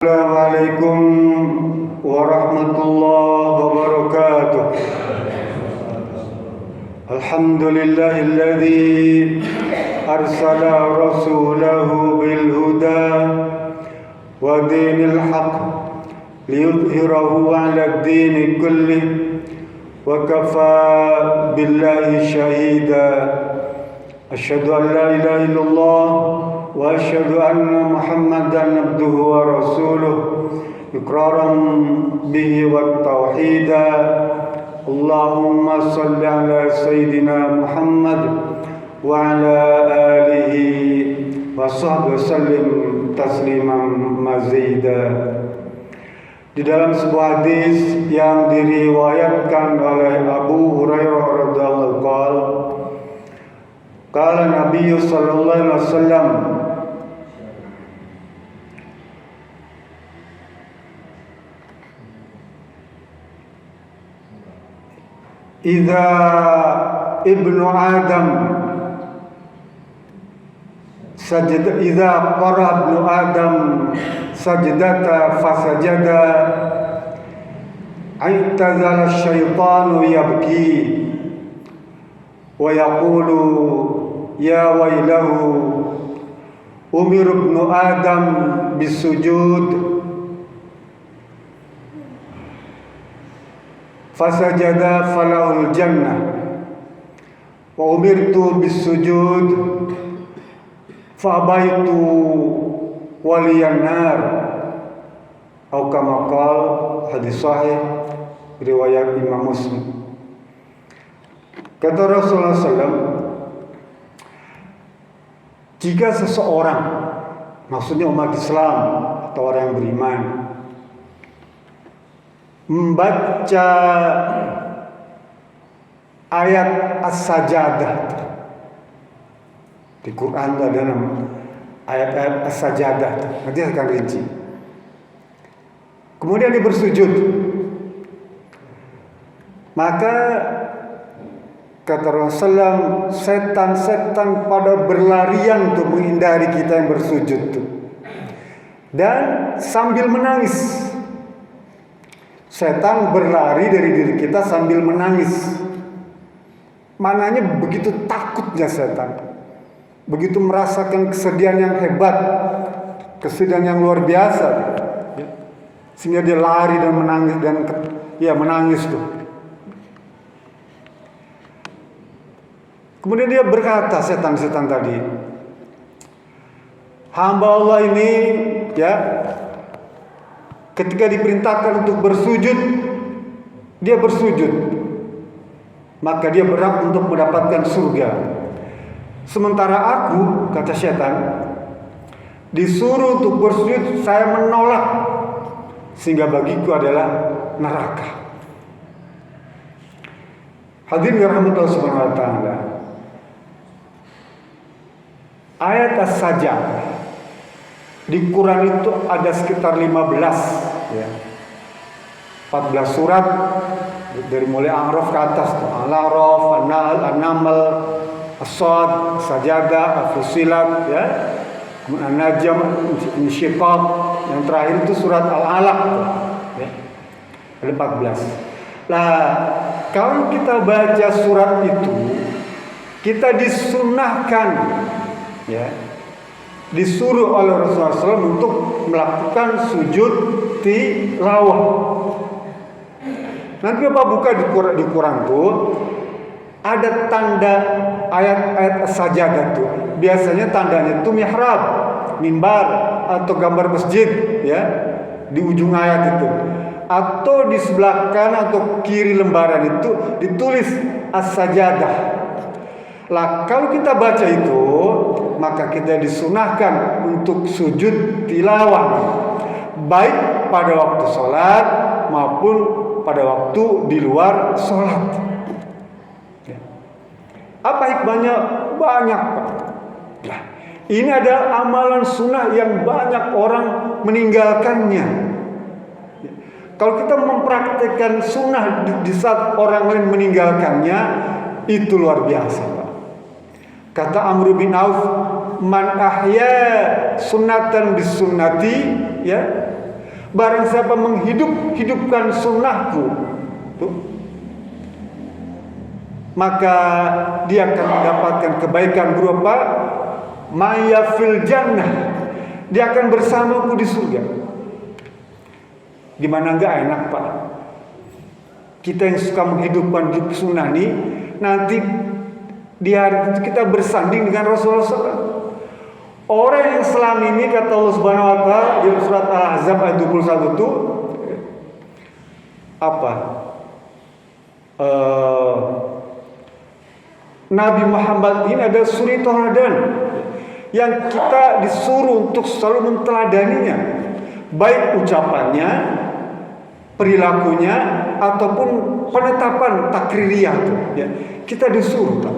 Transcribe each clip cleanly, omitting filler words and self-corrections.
Assalamualaikum warahmatullahi wabarakatuh. Alhamdulillahilladzi arsala rasulahu bil huda wa dinil haqq liyudhhirahu 'ala ad-dini kullih wa kafaa billahi shahida. Asyhadu an la ilaha illallah wa asyhadu anna Muhammadan abduhu wa rasuluh iqraran bihi wa tauhida. Allahumma salli ala sayyidina Muhammad wa ala alihi wa sahbihi sallim tasliman mazida. Di dalam sebuah hadis yang diriwayatkan oleh Abu Hurairah radhiyallahu anhu, qala Nabi sallallahu alaihi wasallam, idza ibnu Adam sajada, idza qara ibnu Adam sajdata fasajada aitazala syaitanu yabki wa yaqulu ya wailahu umir ibnu Adam bisujud fasajada falahul jannah wa umirtu bisujud fa abaitu waliyan nar atau kama qala. Hadis sahih riwayat Imam Muslim. Kata Rasulullah SAW, jika seseorang, maksudnya umat Islam atau orang yang beriman, membaca ayat As-Sajadah, di Quran ada nama ayat-ayat As-Sajadah, nanti akan rinci. Kemudian dia bersujud, maka kata Rasulullah, setan-setan pada berlarian untuk menghindari kita yang bersujud tuh, dan sambil menangis. Setan berlari dari diri kita sambil menangis. Mananya begitu takutnya setan, begitu merasakan kesedihan yang hebat, kesedihan yang luar biasa, sehingga dia lari dan menangis, dan menangis tuh. Kemudian dia berkata, setan-setan tadi, hamba Allah ini ketika diperintahkan untuk bersujud, dia bersujud, maka dia berhak untuk mendapatkan surga. Sementara aku, kata setan, disuruh untuk bersujud, saya menolak, sehingga bagiku adalah neraka. Hadirin rahmatullah subhanahu wa ta'ala, ayat As-Sajadah di Quran itu ada sekitar 15 14 surat, dari mulai A'raf ke atas tuh. Al-A'raf, An-Nahl, An-Naml, As-Sad, Sajadah, Al-Fusilat, kemudian An-Najm, Insyiqaq, yang terakhir itu surat Al-Alaq ada 14. Nah, kalau kita baca surat itu, kita disunahkan, disuruh oleh Rasulullah SAW untuk melakukan sujud tilawah. Nanti Bapak buka di Quran tuh, ada tanda ayat-ayat As-Sajadah tuh. Biasanya tandanya itu mihrab, mimbar, atau gambar masjid, di ujung ayat itu. Atau di sebelah kanan atau kiri lembaran itu ditulis As-Sajadah. Lah, kalau kita baca itu, maka kita disunahkan untuk sujud tilawah, baik pada waktu sholat maupun pada waktu di luar sholat. Apa hikmahnya? Banyak, Pak. Nah, ini ada amalan sunnah yang banyak orang meninggalkannya. Kalau kita mempraktikkan sunnah di saat orang lain meninggalkannya, itu luar biasa, Pak. Kata Amr bin Auf, man ahya sunnatan bis sunnati, ya, Barang siapa hidupkan sunnahku, tuh, maka dia akan mendapatkan kebaikan berupa maya fil jannah. Dia akan bersamaku di surga. Gimana enggak enak, Pak? Kita yang suka menghidupkan hidup sunnah nih, nanti di hari itu kita bersanding dengan Rasulullah SAW. Orang yang selama ini kata Allah Subhanahu wa taala di surat Al-Ahzab ayat 21 itu apa? Nabi Muhammad ini ada suri tauladan yang kita disuruh untuk selalu menteladaninya, baik ucapannya, perilakunya, ataupun penetapan takririyah itu, ya. Kita disuruh, Pak.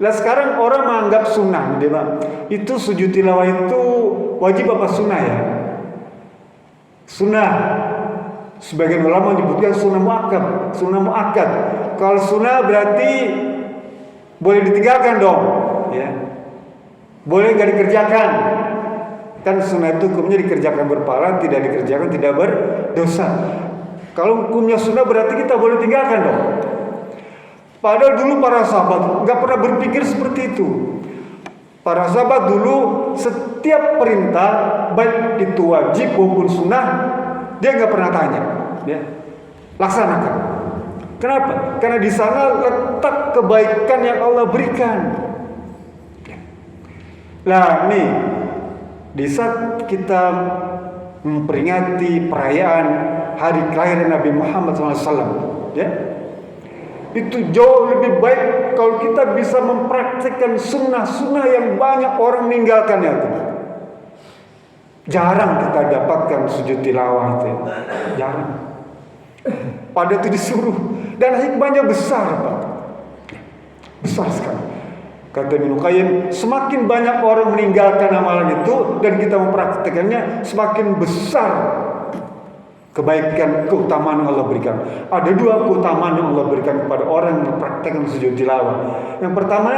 Nah sekarang orang menganggap sunnah, itu sujud tilawah itu wajib apa sunnah ya? Sunnah. Sebagian ulama menyebutkan sunnah muakkad, sunnah muakkad. Kalau sunnah berarti boleh ditinggalkan dong, ya. Boleh nggak dikerjakan. Kan sunnah itu hukumnya dikerjakan berpahala, tidak dikerjakan tidak berdosa. Kalau hukumnya sunnah berarti kita boleh tinggalkan dong. Padahal dulu para sahabat nggak pernah berpikir seperti itu. Para sahabat dulu setiap perintah baik itu wajib maupun sunnah dia nggak pernah tanya, ya. Laksanakan. Kenapa? Karena di sana letak kebaikan yang Allah berikan. Nah, nih di saat kita memperingati perayaan hari kelahiran Nabi Muhammad SAW, ya, itu jauh lebih baik kalau kita bisa mempraktikkan sunnah-sunnah yang banyak orang meninggalkannya. Jarang kita dapatkan sujud tilawah itu, jarang. Pada itu disuruh dan hikmahnya besar, Pak, besar sekali. Kata Ibnu Qayyim, semakin banyak orang meninggalkan amalan itu dan kita mempraktikkannya, semakin besar kebaikan, keutamaan yang Allah berikan. Ada dua keutamaan yang Allah berikan kepada orang yang mempraktikkan sujud tilawah. Yang pertama,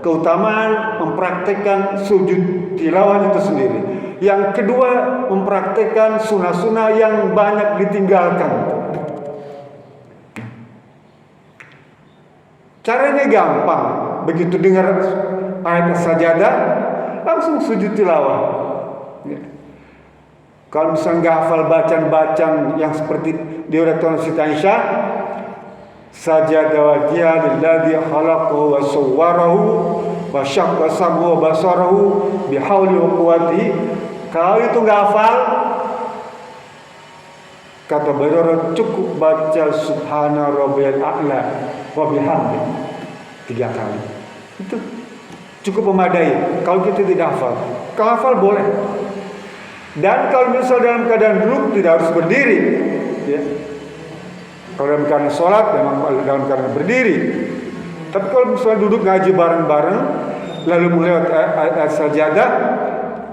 keutamaan mempraktikkan sujud tilawah itu sendiri. Yang kedua, mempraktikkan sunnah-sunnah yang banyak ditinggalkan. Caranya gampang. Begitu dengar ayat sajadah, langsung sujud tilawah. Kalau misalnya nggak hafal bacaan-bacaan yang seperti diuraikan Siti Aisyah, sajada wajhiha lilladzi khalaqahu wa sawwarahu wa syaqqa sam'ahu wa basarahu bihauli wa quwwatihi. Kalau itu nggak hafal, kata beliau cukup baca subhana rabbiyal a'la wa bihamdi 3 kali. Itu cukup memadai. Kalau kita tidak hafal, kalau hafal boleh. Dan kalau misal dalam keadaan duduk tidak harus berdiri, ya. Kalau dalam keadaan sholat memang dalam keadaan berdiri. Tapi kalau misalnya duduk ngaji bareng-bareng, lalu mulai ayat sajadah,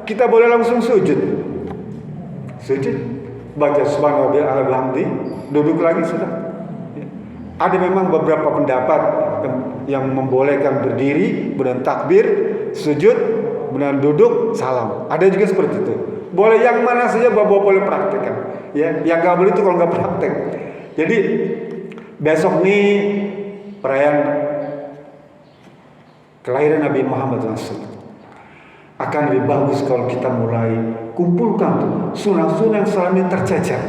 kita boleh langsung sujud. Sujud, baca subhanallah wa bihamdi, duduk lagi sudah. Ya. Ada memang beberapa pendapat yang membolehkan berdiri, kemudian takbir, sujud, kemudian duduk, salam. Ada juga seperti itu. Boleh yang mana saja Bapak boleh praktekkan. Ya, yang nggak boleh itu kalau nggak praktek. Jadi besok nih perayaan kelahiran Nabi Muhammad SAW. Akan lebih bagus kalau kita mulai kumpulkan tuh sunnah-sunnah yang selama ini tercecer.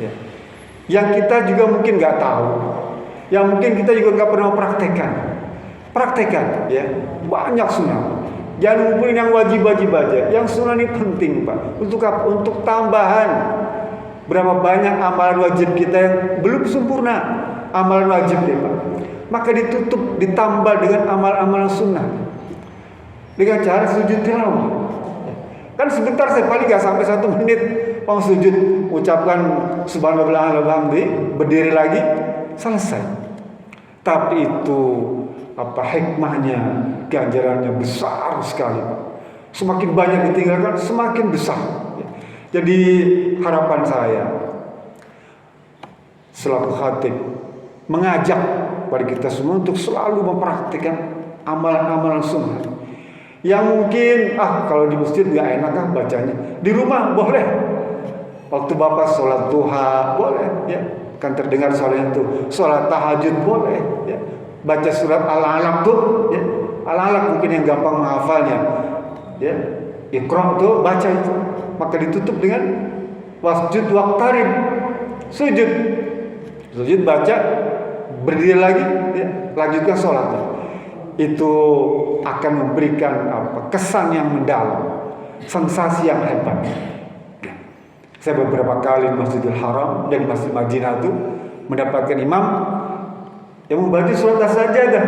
Ya. Yang kita juga mungkin nggak tahu, yang mungkin kita juga nggak pernah praktekkan. Praktekkan, ya, banyak sunnah. Jangan ngumpulin yang wajib-wajib aja. Yang sunnah ini penting, Pak. Untuk apa? Untuk tambahan. Berapa banyak amalan wajib kita yang belum sempurna. Amalan wajib ya, Pak. Maka ditutup, ditambah dengan amal-amalan sunnah. Dengan cara sujud tilawah. Kan sebentar saya paling gak sampai 1 menit. Mau sujud, ucapkan subhanallah wa bihamdi, berdiri lagi, selesai. Tapi itu apa hikmahnya, ganjarannya besar sekali, Pak. Semakin banyak ditinggalkan, semakin besar. Jadi harapan saya selaku khatib mengajak pada kita semua untuk selalu mempraktikkan amalan-amalan sunnah. Yang mungkin kalau di masjid nggak enak bacanya, di rumah boleh. Waktu Bapak sholat duha boleh, ya, kan terdengar suaranya itu. Sholat tahajud boleh, ya. Baca surat Al-Alaq tuh, ya. Al-Alaq mungkin yang gampang menghafalnya, ya. Iqra tuh baca itu, maka ditutup dengan wasjud waqtarib, sujud, baca, berdiri lagi, ya, lanjutkan sholatnya. Itu akan memberikan kesan yang mendalam, sensasi yang hebat. Saya beberapa kali di Masjidil Haram dan Masjid Madinah itu mendapatkan imam yang membaca surat As-Sajdah,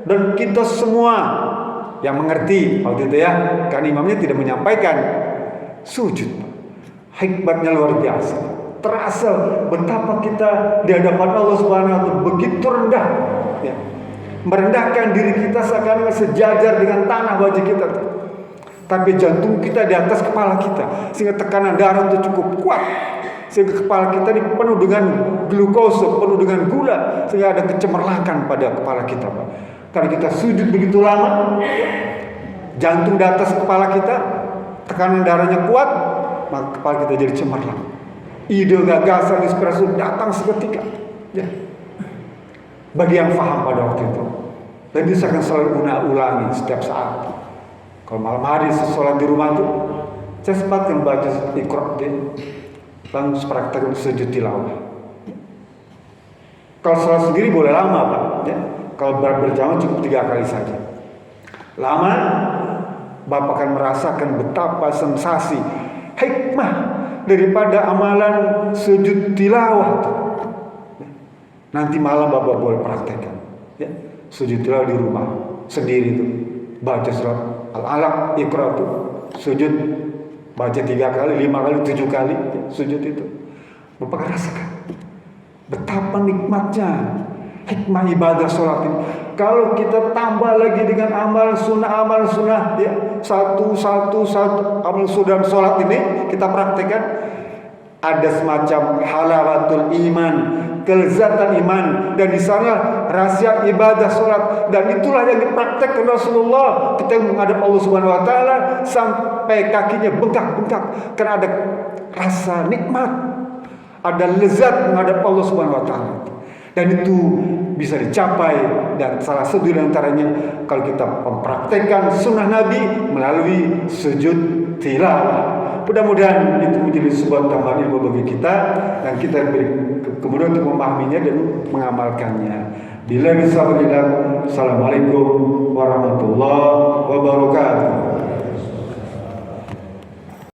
dan kita semua yang mengerti waktu itu, ya, kan imamnya tidak menyampaikan, sujud. Hikmatnya luar biasa. Terasa betapa kita di hadapan Allah Subhanahu wa taala begitu rendah, ya. Merendahkan diri kita seakan sejajar dengan tanah wajah kita. Tapi jantung kita di atas kepala kita, sehingga tekanan darah itu cukup kuat, sehingga kepala kita ini penuh dengan glukosa, penuh dengan gula, sehingga ada kecemerlangan pada kepala kita, Pak. Karena kita sujud begitu lama, jantung di atas kepala kita, tekanan darahnya kuat, maka kepala kita jadi cemerlang. Ide, gagasan, inspirasi datang seketika, ya. Bagi yang paham pada waktu itu, dan itu saya akan selalu ulangi setiap saat. Kalau malam hari sholat di rumah tuh, saya sempat membaca Iqra, langsung praktek sujud tilawah. Kalau sholat sendiri boleh lama, Pak, ya. Kalau berjamaah cukup 3 kali saja. Lama, Bapak akan merasakan betapa sensasi, hikmah daripada amalan sujud tilawah. Nanti malam Bapak boleh praktekkan, ya. Sujud tilawah di rumah sendiri itu, baca surat Al-Alaq, Iqra itu, sujud, baca 3 kali, 5 kali, 7 kali, ya, sujud itu. Bapak rasakan betapa nikmatnya hikmah ibadah sholat ini. Kalau kita tambah lagi dengan amal sunnah, ya, satu amal sunnah sholat ini kita praktekkan, ada semacam halawatul iman, kelezatan iman, dan di sana rahasia ibadah sholat, dan itulah yang dipraktekkan Rasulullah. Kita menghadap Allah Subhanahu wa taala sampai kakinya bengkak-bengkak karena ada rasa nikmat, ada lezat menghadap Allah Subhanahu wa taala. Dan itu bisa dicapai, dan salah satu di antaranya kalau kita mempraktekkan sunnah Nabi melalui sujud tilawah. Mudah-mudahan itu menjadi sebuah tambahan ilmu bagi kita, dan kita kemudian untuk memahaminya dan mengamalkannya. Bila bisa, Assalamualaikum warahmatullahi wabarakatuh.